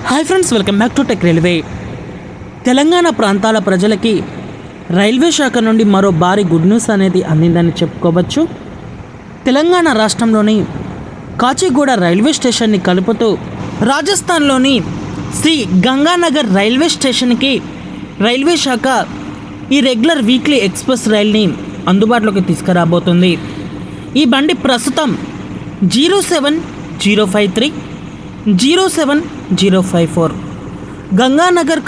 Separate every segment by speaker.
Speaker 1: Hi friends, welcome back to tech railway. Telangana ప్రాంతాల ప్రజలకి railway శాఖ నుండి మరో భారీ గుడ్ న్యూస్ అనేది అందిందని చెప్పుకోవచ్చు. తెలంగాణ రాష్ట్రంలోని కాచిగూడ రైల్వే స్టేషన్ని కలుపుతూ రాజస్థాన్లోని శ్రీ గంగానగర్ రైల్వే స్టేషన్కి రైల్వే శాఖ ఈ రెగ్యులర్ వీక్లీ ఎక్స్ప్రెస్ రైల్ని అందుబాటులోకి తీసుకురాబోతుంది. ఈ బండి ప్రస్తుతం 07053 07054 గంగానగర్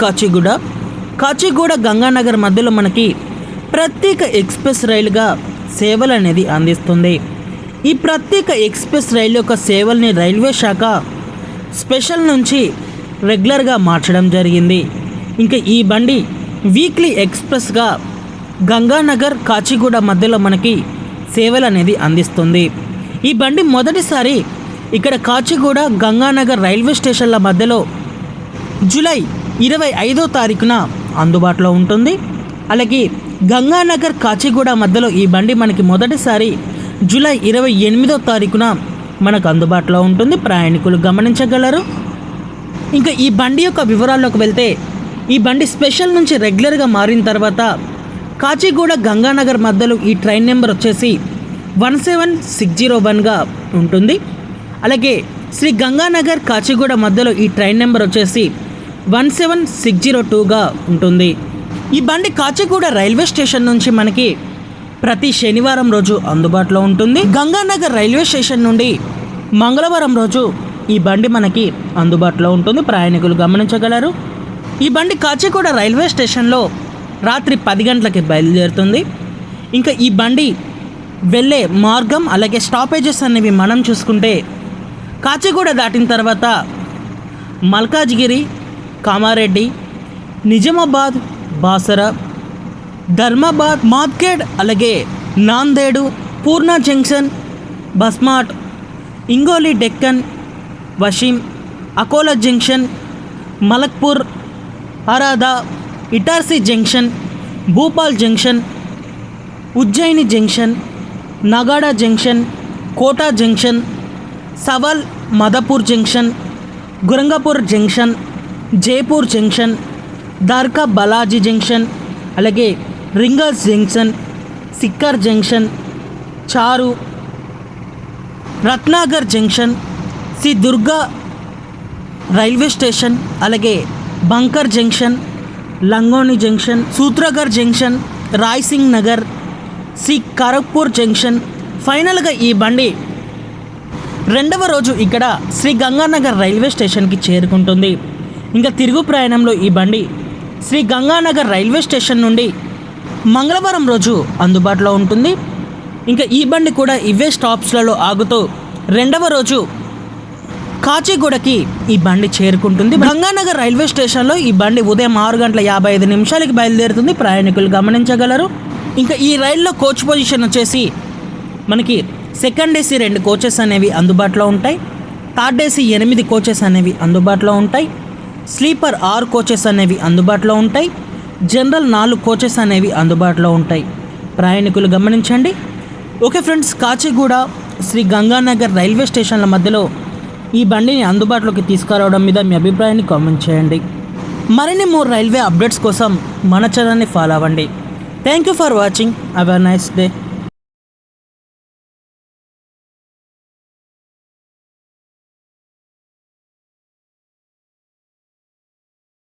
Speaker 1: కాచిగూడ గంగానగర్ మధ్యలో మనకి ప్రత్యేక ఎక్స్ప్రెస్ రైలుగా సేవలు అనేది అందిస్తుంది. ఈ ప్రత్యేక ఎక్స్ప్రెస్ రైలు యొక్క సేవల్ని రైల్వే శాఖ స్పెషల్ నుంచి రెగ్యులర్గా మార్చడం జరిగింది. ఇంకా ఈ బండి వీక్లీ ఎక్స్ప్రెస్గా గంగానగర్ కాచిగూడ మధ్యలో మనకి సేవలు అనేది అందిస్తుంది. ఈ బండి మొదటిసారి ఇక్కడ కాచిగూడ గంగానగర్ రైల్వే స్టేషన్ల మధ్యలో జూలై 25వ తారీఖున అందుబాటులో ఉంటుంది. అలాగే గంగానగర్ కాచిగూడ మధ్యలో ఈ బండి మనకి మొదటిసారి జూలై 28వ తారీఖున మనకు అందుబాటులో ఉంటుంది. ప్రయాణికులు గమనించగలరు. ఇంకా ఈ బండి యొక్క వివరాల్లోకి వెళ్తే, ఈ బండి స్పెషల్ నుంచి రెగ్యులర్గా మారిన తర్వాత కాచిగూడ గంగానగర్ మధ్యలో ఈ ట్రైన్ నెంబర్ వచ్చేసి 17601గా ఉంటుంది. అలాగే శ్రీ గంగానగర్ కాచిగూడ మధ్యలో ఈ ట్రైన్ నెంబర్ వచ్చేసి 17602గా ఉంటుంది. ఈ బండి కాచిగూడ రైల్వే స్టేషన్ నుంచి మనకి ప్రతి శనివారం రోజు అందుబాటులో ఉంటుంది. గంగానగర్ రైల్వే స్టేషన్ నుండి మంగళవారం రోజు ఈ బండి మనకి అందుబాటులో ఉంటుంది. ప్రయాణికులు గమనించగలరు. ఈ బండి కాచిగూడ రైల్వే స్టేషన్లో రాత్రి 10 గంటలకి బయలుదేరుతుంది. ఇంకా ఈ బండి వెళ్ళే మార్గం అలాగే స్టాపేజెస్ అనేవి మనం చూసుకుంటే, కాచిగూడ దాటిన తర్వాత మల్కాజ్గిరి, కామారెడ్డి, నిజామాబాద్, బాసర, ధర్మాబాద్, మాబ్కేడ్, అలాగే Nanded, Purna junction, Basmat, Hingoli, Deccan, Washim, Akola junction, Malkapur, Harda, Itarsi junction, Bhopal junction, Ujjaini junction, Nagda junction, Kota junction, Sawai Madhopur junction, గురంగపూర్ జంక్షన్, జైపూర్ జంక్షన్, దార్కా బాలాజీ జంక్షన్, అలాగే Ringas junction, Sikar junction, Churu, Ratangarh junction, Shri Durga railway station, అలాగే బంకర్ జంక్షన్, లంగోని junction, Suratgarh junction, Raisingh Nagar, Shri Kharagpur junction. ఫైనల్గా ఈ బండి 2వ రోజు ఇక్కడ శ్రీ గంగానగర్ రైల్వే స్టేషన్కి చేరుకుంటుంది. ఇంకా తిరుగు ప్రయాణంలో ఈ బండి శ్రీ గంగానగర్ రైల్వే స్టేషన్ నుండి మంగళవారం రోజు అందుబాటులో ఉంటుంది. ఇంకా ఈ బండి కూడా ఇవే స్టాప్స్లలో ఆగుతూ 2వ రోజు కాచిగూడకి ఈ బండి చేరుకుంటుంది. గంగానగర్ రైల్వే స్టేషన్లో ఈ బండి ఉదయం 6:55 బయలుదేరుతుంది. ప్రయాణికులు గమనించగలరు. ఇంకా ఈ రైల్లో కోచ్ పొజిషన్ వచ్చేసి మనకి సెకండ్ ఏసీ 2 కోచెస్ అనేవి అందుబాటులో ఉంటాయి. థర్డ్ ఏసీ 8 కోచెస్ అనేవి అందుబాటులో ఉంటాయి. స్లీపర్ 6 కోచెస్ అనేవి అందుబాటులో ఉంటాయి. జనరల్ 4 కోచెస్ అనేవి అందుబాటులో ఉంటాయి. ప్రయాణికులు గమనించండి. Okay friends, Kacheguda Shri Ganganagar railway స్టేషన్ల మధ్యలో ఈ బండిని అందుబాటులోకి తీసుకురావడం మీద మీ అభిప్రాయాన్ని కామెంట్ చేయండి. మరిన్ని మోర్ రైల్వే అప్డేట్స్ కోసం మన ఛానల్ని ఫాలో అవ్వండి. Thank you for watching. Have a nice day.